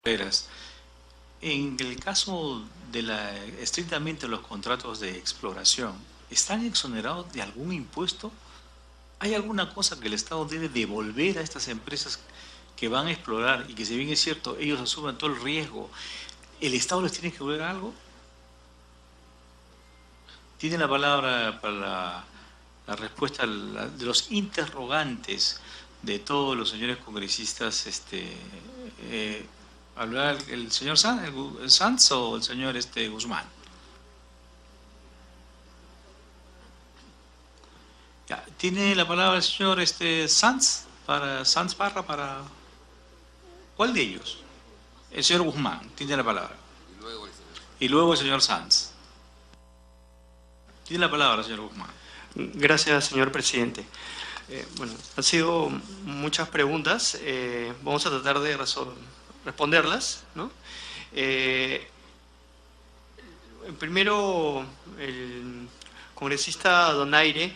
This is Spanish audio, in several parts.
Veras, en el caso de estrictamente los contratos de exploración, ¿están exonerados de algún impuesto? ¿Hay alguna cosa que el Estado debe devolver a estas empresas que van a explorar y que, si bien es cierto, ellos asumen todo el riesgo, el Estado les tiene que devolver algo? Tiene la palabra para la respuesta de los interrogantes de todos los señores congresistas. ¿Hablar el señor Sanz o el señor Guzmán? Ya, tiene la palabra el señor Sanz Parra para... ¿Cuál de ellos? El señor Guzmán tiene la palabra. Y luego el señor Sanz. Tiene la palabra, señor Guzmán. Gracias, señor presidente. Bueno, han sido muchas preguntas. Vamos a tratar de responderlas, ¿no? Primero, el congresista Donaire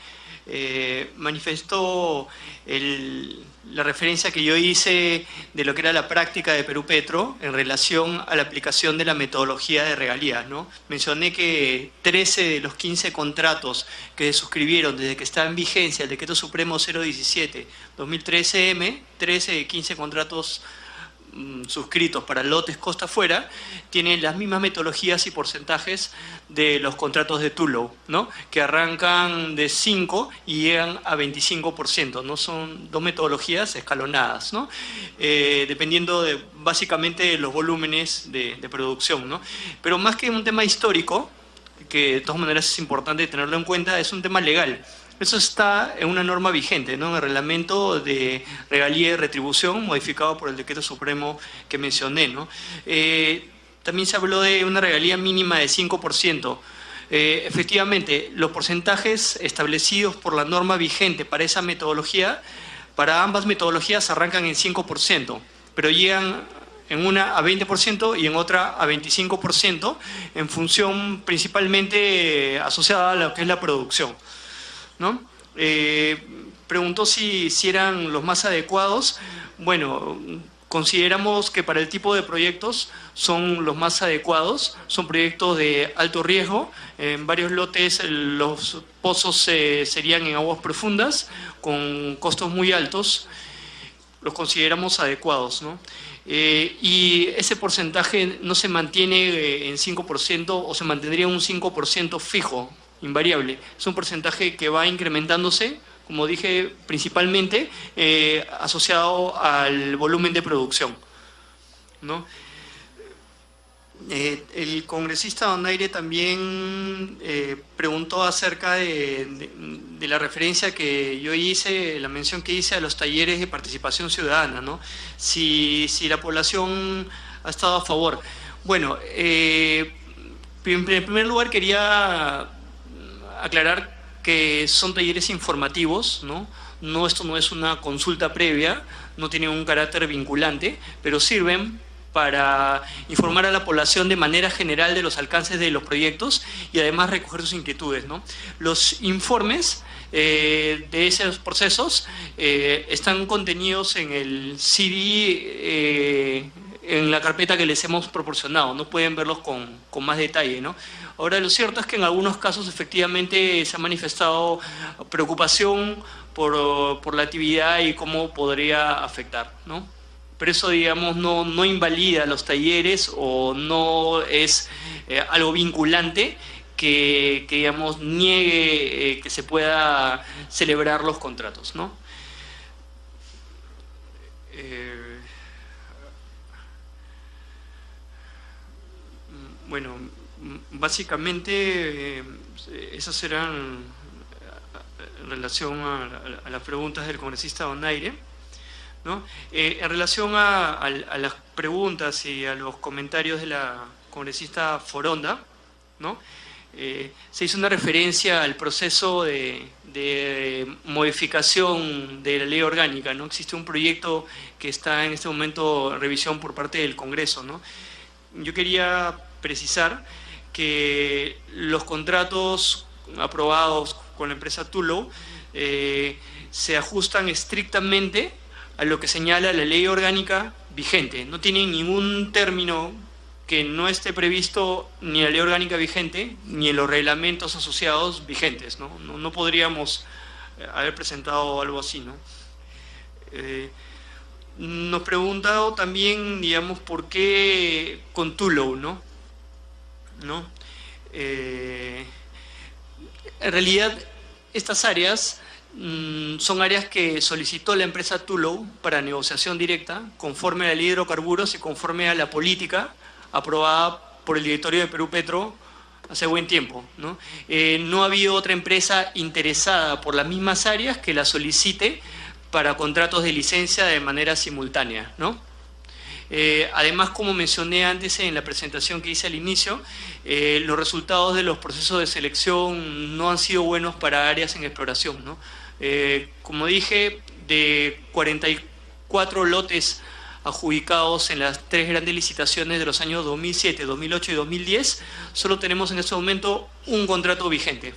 manifestó la referencia que yo hice de lo que era la práctica de Perú Petro en relación a la aplicación de la metodología de regalías, ¿no? Mencioné que 13 de los 15 contratos que se suscribieron desde que está en vigencia el Decreto Supremo 017-2013M, 13 de 15 contratos suscritos para lotes costa afuera, tienen las mismas metodologías y porcentajes de los contratos de Tullow, ¿no? Que arrancan de 5 y llegan a 25%, ¿no? Son dos metodologías escalonadas, ¿no? Dependiendo de, básicamente, de los volúmenes de producción, ¿no? Pero más que un tema histórico, que de todas maneras es importante tenerlo en cuenta, es un tema legal. Eso está en una norma vigente, ¿no? En el reglamento de regalía y retribución modificado por el Decreto Supremo que mencioné, ¿no? También se habló de una regalía mínima de 5%. Efectivamente, los porcentajes establecidos por la norma vigente para esa metodología, para ambas metodologías arrancan en 5%, pero llegan en una a 20% y en otra a 25%, en función principalmente asociada a lo que es la producción, ¿no? Preguntó si eran los más adecuados. Bueno, consideramos que para el tipo de proyectos son los más adecuados. Son proyectos de alto riesgo. En varios lotes los pozos serían en aguas profundas, con costos muy altos. Los consideramos adecuados, ¿no? Y ese porcentaje no se mantiene en 5% o se mantendría en un 5% fijo, invariable. Es un porcentaje que va incrementándose, como dije, principalmente asociado al volumen de producción, ¿no? El congresista Donaire también preguntó acerca de la referencia que yo hice, la mención que hice a los talleres de participación ciudadana, ¿no? Si la población ha estado a favor. Bueno, en primer lugar quería aclarar que son talleres informativos, ¿no? Esto no es una consulta previa, no tiene un carácter vinculante, pero sirven para informar a la población de manera general de los alcances de los proyectos y además recoger sus inquietudes, ¿no? Los informes de esos procesos están contenidos en el CD, en la carpeta que les hemos proporcionado, no pueden verlos con más detalle, ¿no? Ahora, lo cierto es que en algunos casos efectivamente se ha manifestado preocupación por la actividad y cómo podría afectar, ¿no? Pero eso, digamos, no invalida los talleres o no es algo vinculante que, digamos, niegue que se pueda celebrar los contratos, ¿no? Bueno, básicamente esas eran en relación a las preguntas del congresista Donaire, ¿no? En relación a las preguntas y a los comentarios de la congresista Foronda, ¿no? Se hizo una referencia al proceso de modificación de la ley orgánica, ¿no? Existe un proyecto que está en este momento en revisión por parte del Congreso, ¿no? Yo quería precisar que los contratos aprobados con la empresa Tullow se ajustan estrictamente a lo que señala la ley orgánica vigente. No tienen ningún término que no esté previsto ni en la ley orgánica vigente, ni en los reglamentos asociados vigentes, ¿no? No podríamos haber presentado algo así, ¿no? Nos preguntado también, digamos, por qué con Tullow, ¿no? En realidad, estas áreas son áreas que solicitó la empresa Tullow para negociación directa, conforme a la ley de hidrocarburos y conforme a la política aprobada por el directorio de Perú Petro hace buen tiempo, ¿no? No ha habido otra empresa interesada por las mismas áreas que la solicite para contratos de licencia de manera simultánea, ¿no? Además, como mencioné antes en la presentación que hice al inicio, los resultados de los procesos de selección no han sido buenos para áreas en exploración, ¿no? Como dije, de 44 lotes adjudicados en las 3 grandes licitaciones de los años 2007, 2008 y 2010, solo tenemos en este momento un contrato vigente,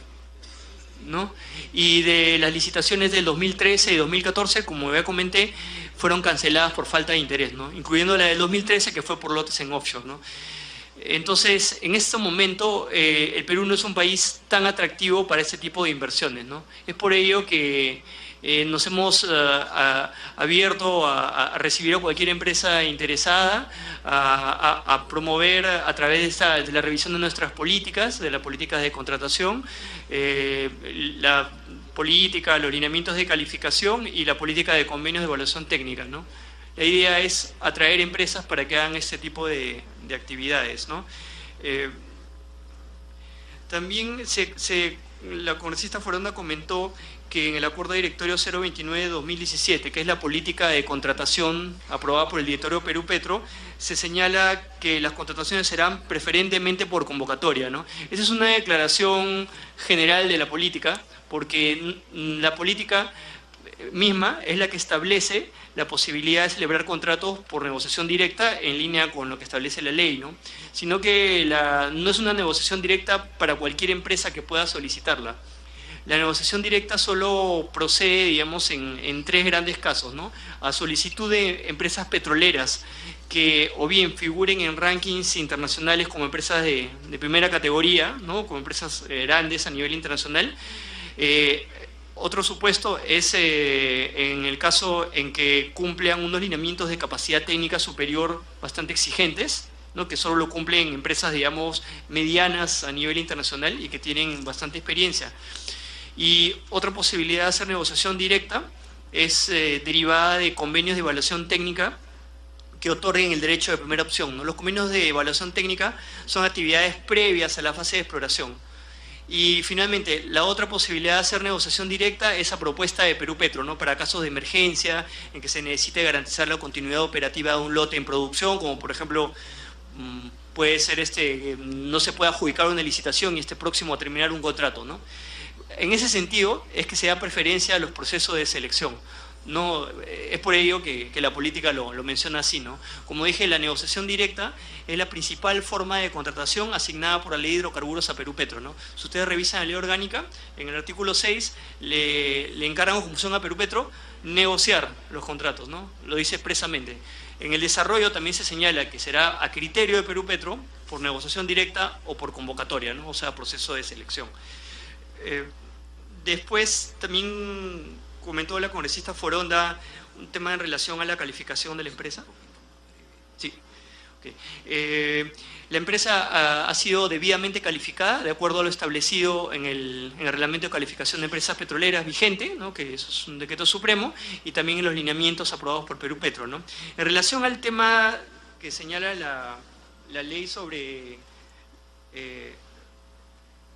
¿no? Y de las licitaciones del 2013 y 2014, como ya comenté, fueron canceladas por falta de interés, ¿no? Incluyendo la del 2013, que fue por lotes en offshore, ¿no? Entonces, en este momento, el Perú no es un país tan atractivo para este tipo de inversiones, ¿no? Es por ello que nos hemos abierto a recibir a cualquier empresa interesada, a promover a través de la revisión de nuestras políticas, de las políticas de contratación, la política, los lineamientos de calificación y la política de convenios de evaluación técnica, ¿no? La idea es atraer empresas para que hagan este tipo de actividades, ¿no? También la congresista Foronda comentó que en el Acuerdo de Directorio 029 de 2017, que es la política de contratación aprobada por el Directorio Perú Petro, se señala que las contrataciones serán preferentemente por convocatoria, ¿no? Esa es una declaración general de la política, porque la política misma es la que establece la posibilidad de celebrar contratos por negociación directa en línea con lo que establece la ley, ¿no? Sino que no es una negociación directa para cualquier empresa que pueda solicitarla. La negociación directa solo procede, digamos, en 3 grandes casos, ¿no? A solicitud de empresas petroleras que o bien figuren en rankings internacionales como empresas de primera categoría, ¿no? Como empresas grandes a nivel internacional. Otro supuesto es en el caso en que cumplan unos lineamientos de capacidad técnica superior bastante exigentes, ¿no? Que solo lo cumplen empresas, digamos, medianas a nivel internacional y que tienen bastante experiencia. Y otra posibilidad de hacer negociación directa es derivada de convenios de evaluación técnica que otorguen el derecho de primera opción, ¿no? Los convenios de evaluación técnica son actividades previas a la fase de exploración. Y finalmente, la otra posibilidad de hacer negociación directa es a propuesta de Perú Petro, ¿no? Para casos de emergencia, en que se necesite garantizar la continuidad operativa de un lote en producción, como por ejemplo puede ser que no se pueda adjudicar una licitación y esté próximo a terminar un contrato, ¿no? En ese sentido es que se da preferencia a los procesos de selección. No, es por ello que la política lo menciona así, ¿no? Como dije, la negociación directa es la principal forma de contratación asignada por la ley de hidrocarburos a Perú Petro, ¿no? Si ustedes revisan la ley orgánica, en el artículo 6 le encargan como función a Perú Petro negociar los contratos, ¿no? Lo dice expresamente. En el desarrollo también se señala que será a criterio de Perú Petro por negociación directa o por convocatoria, ¿no? O sea, proceso de selección. Después también comentó la congresista Foronda un tema en relación a la calificación de la empresa. Sí. Okay. La empresa ha sido debidamente calificada de acuerdo a lo establecido en el reglamento de calificación de empresas petroleras vigente, ¿no? Que eso es un decreto supremo, y también en los lineamientos aprobados por Perú Petro, ¿no? En relación al tema que señala la ley sobre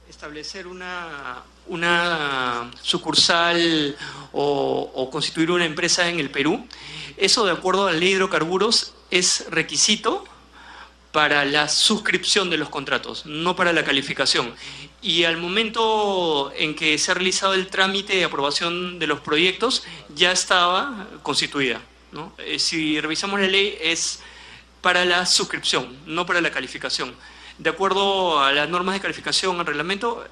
establecer una sucursal o constituir una empresa en el Perú, eso de acuerdo a la ley de hidrocarburos es requisito para la suscripción de los contratos, no para la calificación. Y al momento en que se ha realizado el trámite de aprobación de los proyectos, ya estaba constituida, ¿no? Si revisamos la ley, es para la suscripción, no para la calificación. De acuerdo a las normas de calificación al reglamento,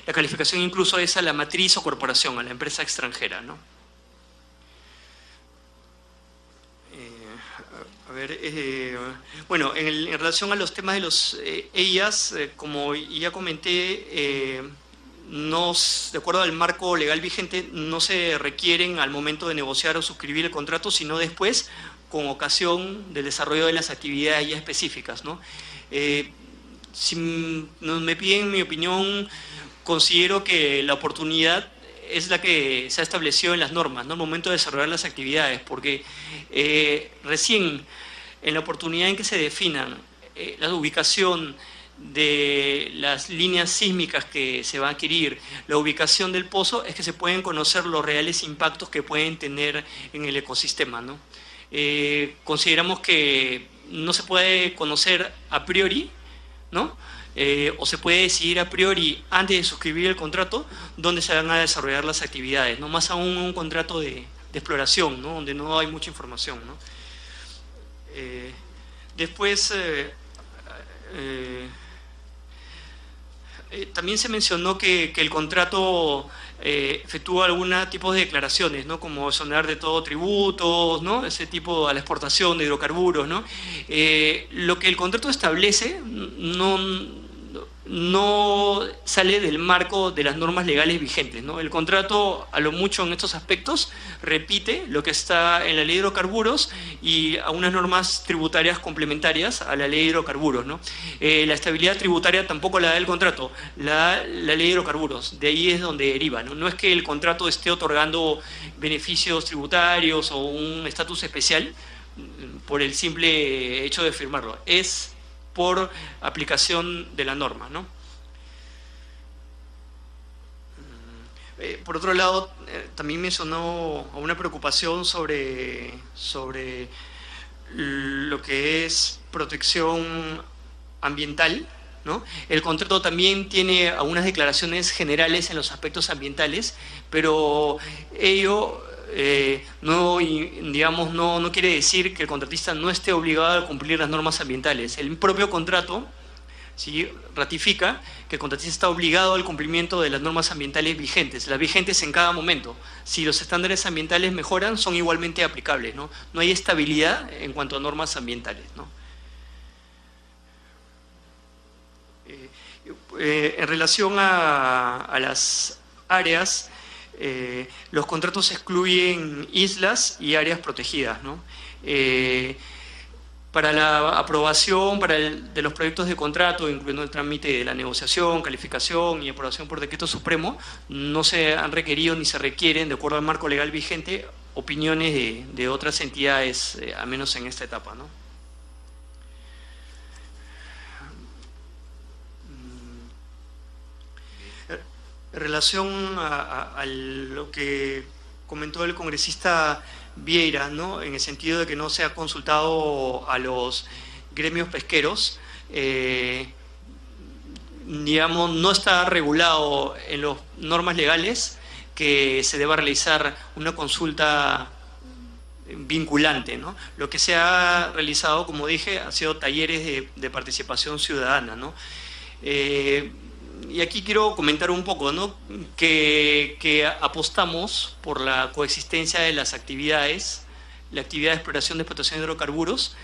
la calificación incluso es a la matriz o corporación, a la empresa extranjera, ¿no? ver, bueno, en relación a los temas de los EIAs, como ya comenté, de acuerdo al marco legal vigente, no se requieren al momento de negociar o suscribir el contrato, sino después, con ocasión del desarrollo de las actividades ya específicas, ¿no? Si me piden mi opinión, considero que la oportunidad es la que se ha establecido en las normas, ¿no? Al momento de desarrollar las actividades, porque recién en la oportunidad en que se definan la ubicación de las líneas sísmicas que se va a adquirir, la ubicación del pozo, es que se pueden conocer los reales impactos que pueden tener en el ecosistema, ¿no? Consideramos que no se puede conocer a priori, ¿no? O se puede decidir a priori antes de suscribir el contrato dónde se van a desarrollar las actividades, ¿no? Más aún un contrato de exploración, ¿no? Donde no hay mucha información, ¿no? Después también se mencionó que el contrato efectúa algún tipo de declaraciones, ¿no? Como exonerar de todo tributos, ¿no? Ese tipo a la exportación de hidrocarburos, ¿no? Lo que el contrato establece no sale del marco de las normas legales vigentes, ¿no? El contrato, a lo mucho en estos aspectos, repite lo que está en la ley de hidrocarburos y a unas normas tributarias complementarias a la ley de hidrocarburos, ¿no? La estabilidad tributaria tampoco la da el contrato, la ley de hidrocarburos, de ahí es donde deriva, ¿no? No es que el contrato esté otorgando beneficios tributarios o un estatus especial por el simple hecho de firmarlo, es por aplicación de la norma, ¿no? Por otro lado, también mencionó una preocupación sobre lo que es protección ambiental, ¿no? El contrato también tiene algunas declaraciones generales en los aspectos ambientales, pero ello no quiere decir que el contratista no esté obligado a cumplir las normas ambientales. El propio contrato, ¿sí?, ratifica que el contratista está obligado al cumplimiento de las normas ambientales vigentes, las vigentes en cada momento. Si los estándares ambientales mejoran, son igualmente aplicables, ¿no? No hay estabilidad en cuanto a normas ambientales, ¿no? En relación a las áreas, los contratos excluyen islas y áreas protegidas, ¿no? Para la aprobación de los proyectos de contrato, incluyendo el trámite de la negociación, calificación y aprobación por decreto supremo, no se han requerido ni se requieren, de acuerdo al marco legal vigente, opiniones de otras entidades, al menos en esta etapa, ¿no? En relación a lo que comentó el congresista Vieira, ¿no?, en el sentido de que no se ha consultado a los gremios pesqueros, digamos, no está regulado en las normas legales que se deba realizar una consulta vinculante, ¿no? Lo que se ha realizado, como dije, ha sido talleres de participación ciudadana, ¿no? Y aquí quiero comentar un poco, ¿no?, que apostamos por la coexistencia de las actividades, la actividad de exploración, de explotación de hidrocarburos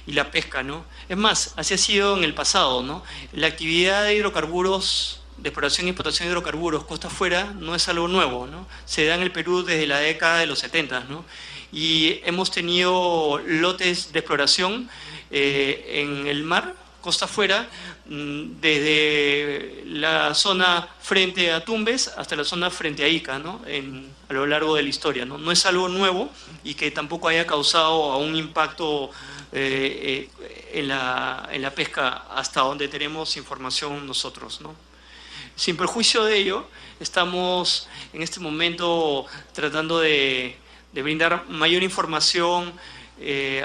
y la pesca, ¿no? Es más, así ha sido en el pasado, ¿no? La actividad de hidrocarburos, de exploración y explotación de hidrocarburos costa afuera, no es algo nuevo, ¿no? Se da en el Perú desde la década de los 70, ¿no? Y hemos tenido lotes de exploración en el mar, costa afuera, desde la zona frente a Tumbes hasta la zona frente a Ica, ¿no?, a lo largo de la historia, ¿no? No es algo nuevo y que tampoco haya causado un impacto en la pesca hasta donde tenemos información nosotros, ¿no? Sin perjuicio de ello, estamos en este momento tratando de brindar mayor información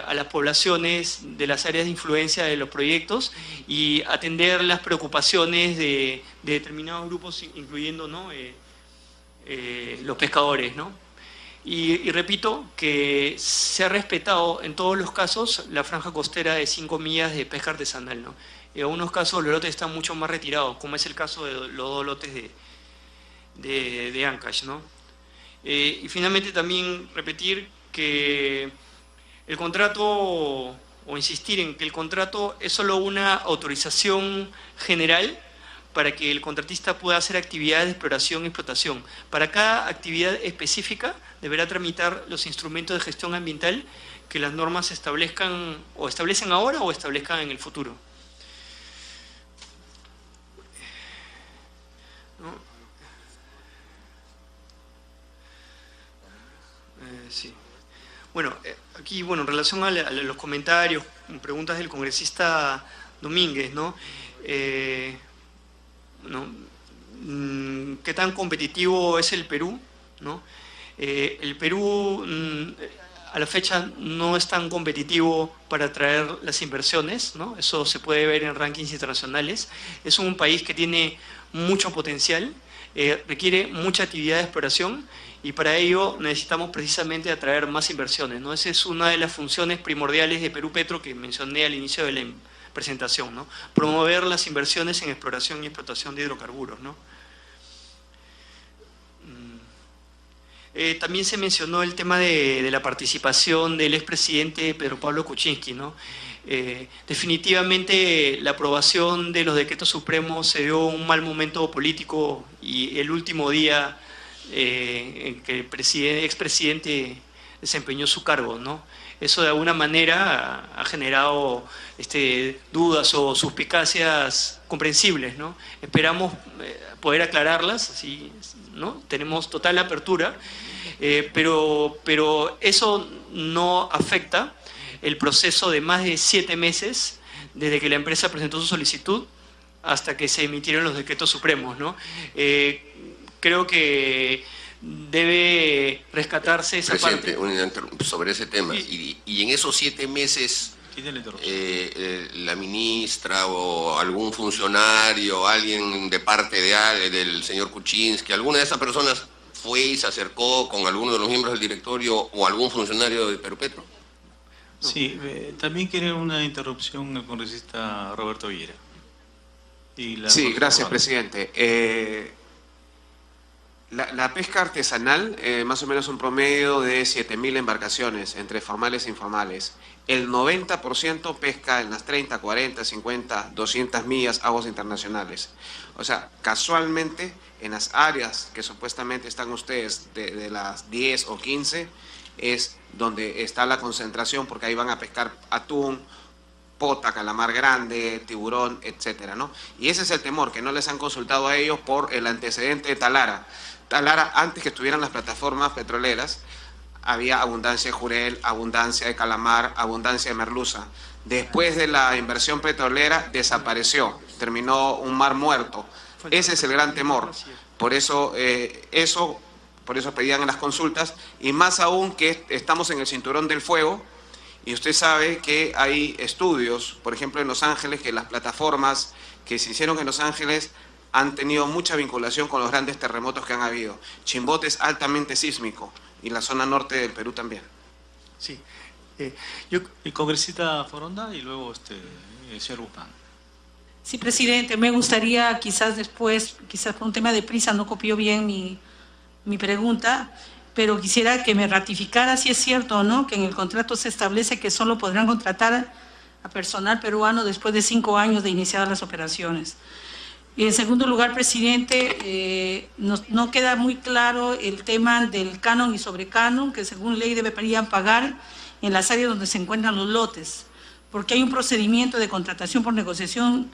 a las poblaciones de las áreas de influencia de los proyectos y atender las preocupaciones de determinados grupos, incluyendo, ¿no?, los pescadores, ¿no? Y repito que se ha respetado en todos los casos la franja costera de 5 millas de pesca artesanal, ¿no? En algunos casos los lotes están mucho más retirados, como es el caso de los 2 lotes de Ancash, ¿no? Y finalmente también repetir que el contrato o insistir en que el contrato es solo una autorización general para que el contratista pueda hacer actividades de exploración y explotación. Para cada actividad específica deberá tramitar los instrumentos de gestión ambiental que las normas establezcan o establecen ahora o establezcan en el futuro. Sí. Bueno, aquí, bueno, en relación a los comentarios, preguntas del congresista Domínguez, ¿no? ¿Qué tan competitivo es el Perú? ¿No? El Perú a la fecha no es tan competitivo para atraer las inversiones, ¿no? Eso se puede ver en rankings internacionales. Es un país que tiene mucho potencial, requiere mucha actividad de exploración y para ello necesitamos precisamente atraer más inversiones, ¿no? Esa es una de las funciones primordiales de Perú Petro que mencioné al inicio de la presentación, ¿no? Promover las inversiones en exploración y explotación de hidrocarburos, ¿no? También se mencionó el tema de la participación del expresidente Pedro Pablo Kuczynski, ¿no? Definitivamente la aprobación de los decretos supremos se dio un mal momento político y el último día en que el expresidente desempeñó su cargo, ¿no? Eso de alguna manera ha generado dudas o suspicacias comprensibles, ¿no? Esperamos poder aclararlas, así, ¿no? Tenemos total apertura, pero eso no afecta el proceso de más de 7 meses desde que la empresa presentó su solicitud hasta que se emitieron los decretos supremos, ¿no? Creo que debe rescatarse esa parte. Sobre ese tema. Sí. Y en esos 7 meses, la ministra o algún funcionario, alguien de parte del señor Kuczynski, alguna de esas personas fue y se acercó con alguno de los miembros del directorio o algún funcionario de Perú Petro. Sí, también quiere una interrupción el congresista Roberto Villera. Sí, gracias, presidente. La pesca artesanal, más o menos un promedio de 7.000 embarcaciones, entre formales e informales. El 90% pesca en las 30, 40, 50, 200 millas aguas internacionales. O sea, casualmente, en las áreas que supuestamente están ustedes, de las 10 o 15, es donde está la concentración, porque ahí van a pescar atún, pota, calamar grande, tiburón, etcétera, ¿no? Y ese es el temor, que no les han consultado a ellos por el antecedente de Talara. Talara, antes que estuvieran las plataformas petroleras, había abundancia de jurel, abundancia de calamar, abundancia de merluza. Después de la inversión petrolera, desapareció, terminó un mar muerto. Ese es el gran temor. Por eso, por eso pedían en las consultas, y más aún que estamos en el cinturón del fuego, y usted sabe que hay estudios, por ejemplo en Los Ángeles, que las plataformas que se hicieron en Los Ángeles han tenido mucha vinculación con los grandes terremotos que han habido. Chimbote es altamente sísmico y la zona norte del Perú también. Sí. El congresista Foronda y luego el señor Guzmán. Sí, presidente, me gustaría quizás después, quizás por un tema de prisa no copió bien mi pregunta, pero quisiera que me ratificara si es cierto o no que en el contrato se establece que solo podrán contratar a personal peruano después de 5 años de iniciadas las operaciones. Y en segundo lugar, presidente, no queda muy claro el tema del canon y sobrecanon, que según ley deberían pagar en las áreas donde se encuentran los lotes, porque hay un procedimiento de contratación por negociación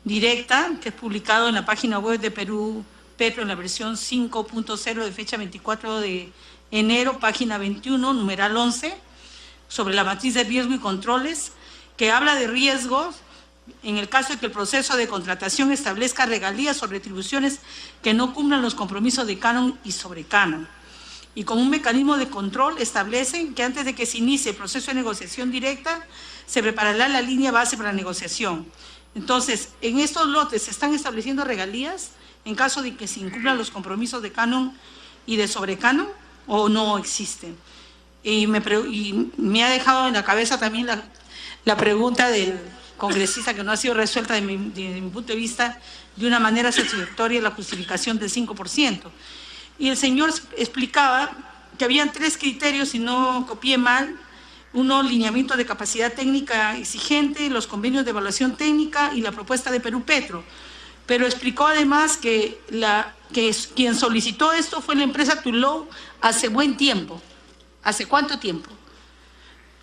directa que es publicado en la página web de Perú Petro en la versión 5.0 de fecha 24 de enero, página 21, numeral 11, sobre la matriz de riesgo y controles, que habla de riesgos en el caso de que el proceso de contratación establezca regalías o retribuciones que no cumplan los compromisos de canon y sobrecanon. Y como un mecanismo de control establecen que antes de que se inicie el proceso de negociación directa, se preparará la línea base para la negociación. Entonces, en estos lotes se están estableciendo regalías en caso de que se incumplan los compromisos de canon y de sobrecanon, o no existen. Y me ha dejado en la cabeza también la pregunta del congresista, que no ha sido resuelta de mi punto de vista de una manera satisfactoria, la justificación del 5%. Y el señor explicaba que habían 3 criterios, si no copié mal, unos lineamientos de capacidad técnica exigente, los convenios de evaluación técnica y la propuesta de Perú Petro. Pero explicó además que quien solicitó esto fue la empresa Tullow hace buen tiempo. ¿Hace cuánto tiempo?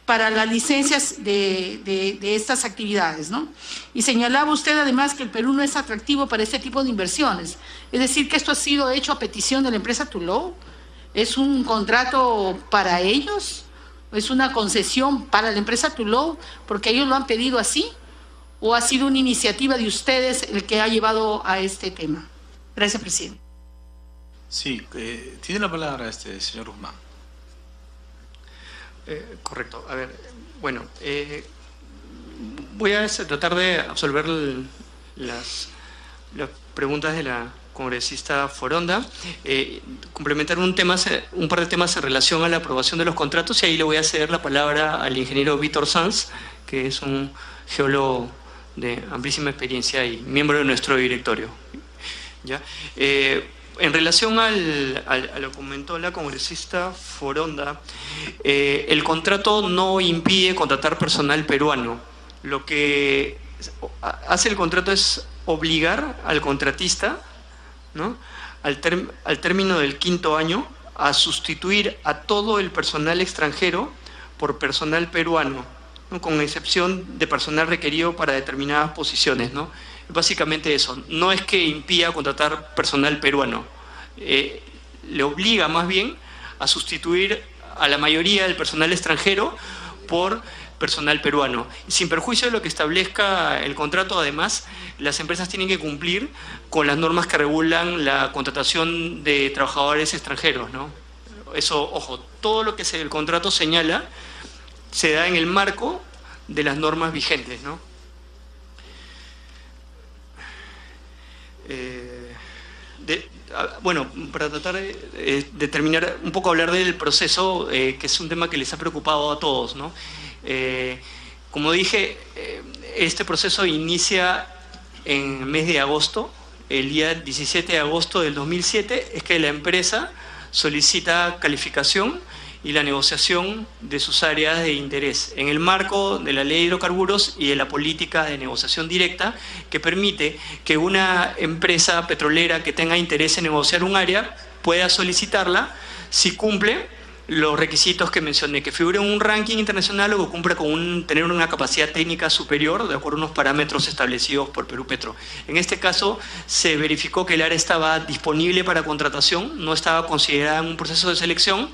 Para las licencias de estas actividades, ¿no? Y señalaba usted además que el Perú no es atractivo para este tipo de inversiones. Es decir, que esto ha sido hecho a petición de la empresa Tullow. ¿Es un contrato para ellos? ¿Es una concesión para la empresa Tullow porque ellos lo han pedido así? ¿O ha sido una iniciativa de ustedes el que ha llevado a este tema? Gracias, presidente. Sí, tiene la palabra señor Guzmán. Correcto. A ver, bueno, voy a tratar de absolver las preguntas de la congresista Foronda, complementar un par de temas en relación a la aprobación de los contratos, y ahí le voy a ceder la palabra al ingeniero Víctor Sanz, que es un geólogo de amplísima experiencia y miembro de nuestro directorio. ¿Ya? En relación a lo que comentó la congresista Foronda, el contrato no impide contratar personal peruano. Lo que hace el contrato es obligar al contratista, ¿no?, al término del 5º año, a sustituir a todo el personal extranjero por personal peruano, ¿no?, con excepción de personal requerido para determinadas posiciones, ¿no? Básicamente eso. No es que impida contratar personal peruano, le obliga más bien a sustituir a la mayoría del personal extranjero por personal peruano. Sin perjuicio de lo que establezca el contrato, además, las empresas tienen que cumplir con las normas que regulan la contratación de trabajadores extranjeros, ¿no? Eso, ojo, todo lo que el contrato señala se da en el marco de las normas vigentes, ¿no? Bueno, para tratar de terminar, un poco hablar del proceso, que es un tema que les ha preocupado a todos, ¿no? Como dije, este proceso inicia en el mes de agosto. El día 17 de agosto del 2007 es que la empresa solicita calificación y la negociación de sus áreas de interés en el marco de la Ley de Hidrocarburos y de la política de negociación directa, que permite que una empresa petrolera que tenga interés en negociar un área pueda solicitarla si cumple los requisitos que mencioné, que figure en un ranking internacional o que cumpla con tener una capacidad técnica superior de acuerdo a unos parámetros establecidos por Perú Petro. En este caso se verificó que el área estaba disponible para contratación, no estaba considerada en un proceso de selección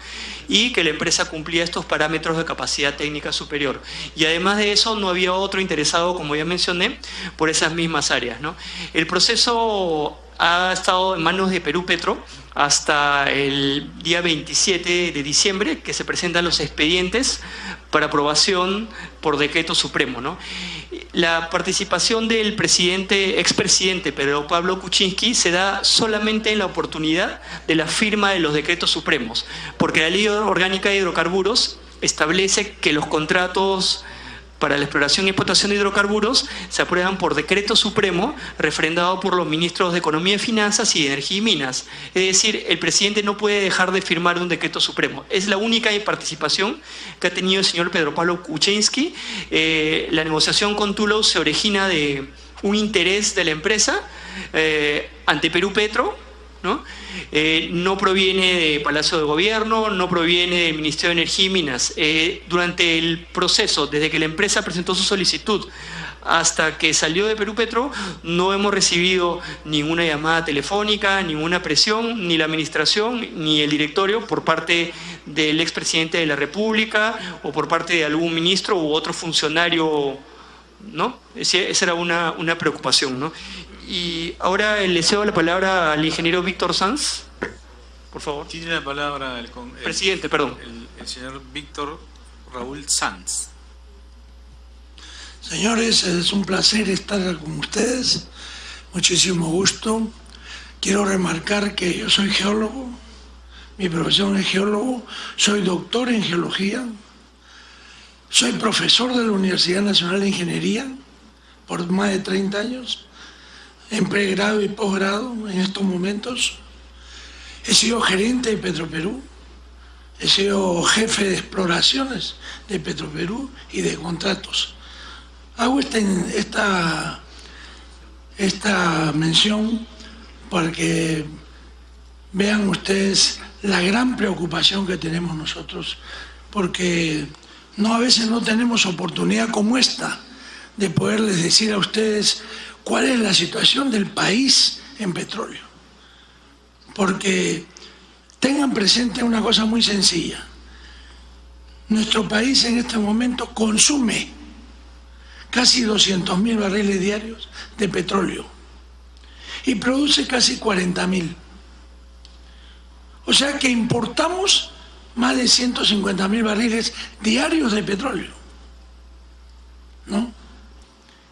y que la empresa cumplía estos parámetros de capacidad técnica superior. Y además de eso no había otro interesado, como ya mencioné, por esas mismas áreas, ¿no? El proceso ha estado en manos de Perú Petro hasta el día 27 de diciembre, que se presentan los expedientes para aprobación por decreto supremo, ¿no? La participación del expresidente Pedro Pablo Kuczynski se da solamente en la oportunidad de la firma de los decretos supremos, porque la Ley Orgánica de Hidrocarburos establece que los contratos para la exploración y explotación de hidrocarburos se aprueban por decreto supremo refrendado por los ministros de Economía y Finanzas y de Energía y Minas. Es decir, el presidente no puede dejar de firmar un decreto supremo. Es la única participación que ha tenido el señor Pedro Pablo Kuczynski. La negociación con Tullow se origina de un interés de la empresa ante Perú Petro, ¿no? No proviene de Palacio de Gobierno, no proviene del Ministerio de Energía y Minas. Durante el proceso, desde que la empresa presentó su solicitud hasta que salió de Perú Petro, no hemos recibido ninguna llamada telefónica, ninguna presión, ni la administración, ni el directorio por parte del expresidente de la República o por parte de algún ministro u otro funcionario, ¿no? Esa era una preocupación, ¿no? Y ahora le cedo la palabra al ingeniero Víctor Sanz, por favor. Tiene la palabra el presidente, perdón. El señor Víctor Raúl Sanz. Señores, es un placer estar con ustedes, muchísimo gusto. Quiero remarcar que yo soy geólogo, mi profesión es geólogo, soy doctor en geología, soy profesor de la Universidad Nacional de Ingeniería por más de 30 años, en pregrado y posgrado en estos momentos. He sido gerente de Petroperú he sido jefe de exploraciones de Petroperú y de contratos. Hago esta mención para que vean ustedes la gran preocupación que tenemos nosotros, porque a veces no tenemos oportunidad como esta de poderles decir a ustedes cuál es la situación del país en petróleo. Porque tengan presente una cosa muy sencilla. Nuestro país en este momento consume casi 200.000 barriles diarios de petróleo y produce casi 40.000. O sea que importamos más de 150.000 barriles diarios de petróleo, ¿no?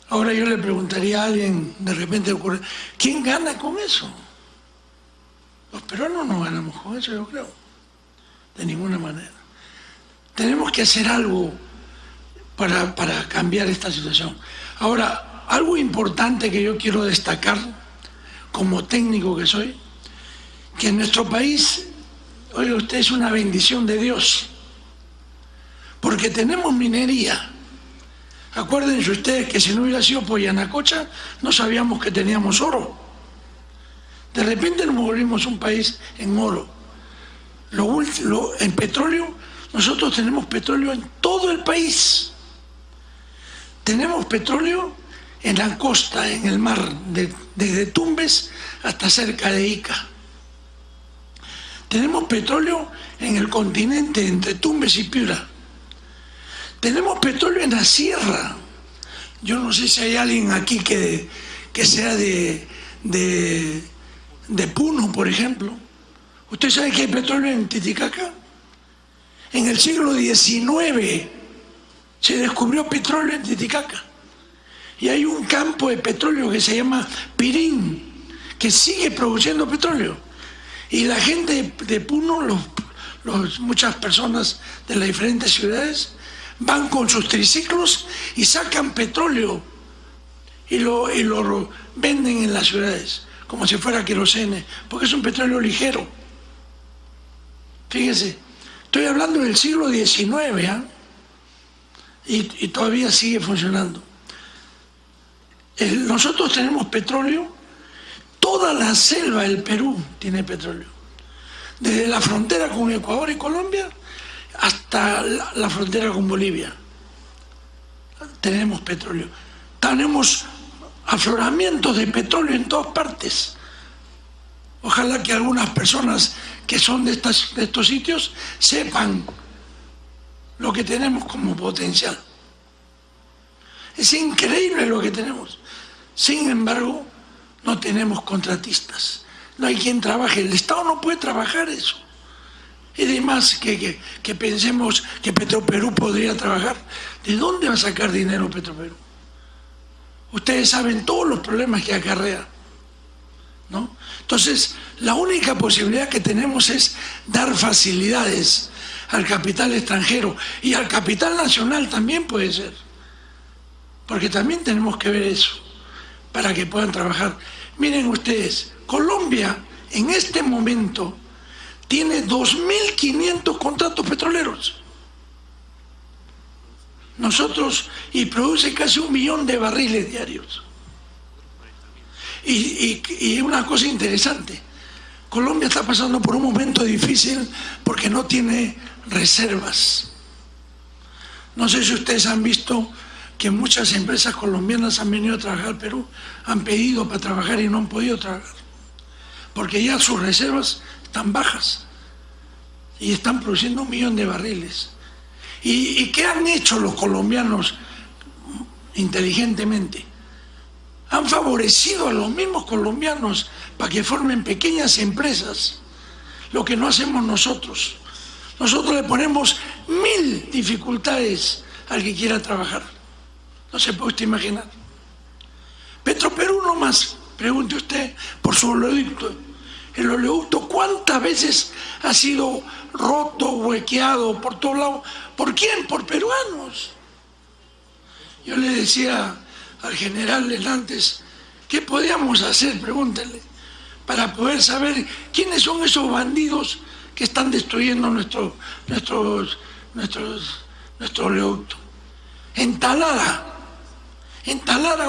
Ahora yo le preguntaría a alguien, de repente ocurre, ¿quién gana con eso? Los peruanos no ganamos con eso, yo creo, de ninguna manera. Tenemos que hacer algo para cambiar esta situación. Ahora, algo importante que yo quiero destacar, como técnico que soy, que en nuestro país, oiga usted, es una bendición de Dios, porque tenemos minería. Acuérdense ustedes que si no hubiera sido por Yanacocha, no sabíamos que teníamos oro. De repente nos volvimos un país en oro. En petróleo, nosotros tenemos petróleo en todo el país. Tenemos petróleo en la costa, en el mar, desde Tumbes hasta cerca de Ica. Tenemos petróleo en el continente, entre Tumbes y Piura. Tenemos petróleo en la sierra. Yo no sé si hay alguien aquí que sea de Puno, por ejemplo. ¿Usted sabe que hay petróleo en Titicaca? En el siglo XIX se descubrió petróleo en Titicaca. Y hay un campo de petróleo que se llama Pirín, que sigue produciendo petróleo. Y la gente de Puno, muchas personas de las diferentes ciudades, van con sus triciclos y sacan petróleo y lo venden en las ciudades como si fuera querosene, porque es un petróleo ligero. Fíjense, estoy hablando del siglo XIX, ¿eh? Y todavía sigue funcionando. Nosotros tenemos petróleo, toda la selva del Perú tiene petróleo, desde la frontera con Ecuador y Colombia hasta la frontera con Bolivia. Tenemos petróleo. Tenemos afloramientos de petróleo en todas partes. Ojalá que algunas personas que son de estos sitios sepan lo que tenemos como potencial. Es increíble lo que tenemos. Sin embargo, no tenemos contratistas. No hay quien trabaje. El Estado no puede trabajar eso. Y además que pensemos que Petroperú podría trabajar. ¿De dónde va a sacar dinero Petroperú? Ustedes saben todos los problemas que acarrea, ¿no? Entonces, la única posibilidad que tenemos es dar facilidades al capital extranjero y al capital nacional también puede ser. Porque también tenemos que ver eso para que puedan trabajar. Miren ustedes, Colombia en este momento tiene 2.500 contratos petroleros. Nosotros, y produce casi 1 millón de barriles diarios. Y una cosa interesante, Colombia está pasando por un momento difícil porque no tiene reservas. No sé si ustedes han visto que muchas empresas colombianas han venido a trabajar al Perú, han pedido para trabajar y no han podido trabajar, porque ya sus reservas están bajas y están produciendo 1 millón de barriles. ¿Y qué han hecho los colombianos inteligentemente? Han favorecido a los mismos colombianos para que formen pequeñas empresas, lo que no hacemos nosotros. Nosotros le ponemos 1000 dificultades al que quiera trabajar. No se puede usted imaginar. Petroperú nomás, pregunte usted por su oleoducto. El oleoducto, ¿cuántas veces ha sido roto, huequeado por todos lados? ¿Por quién? Por peruanos. Yo le decía al general Hernández, ¿qué podíamos hacer? Pregúntenle, para poder saber quiénes son esos bandidos que están destruyendo nuestro oleoducto. En Talara,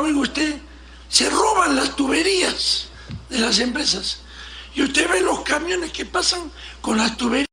oiga usted, se roban las tuberías de las empresas. Y usted ve los camiones que pasan con las tuberías.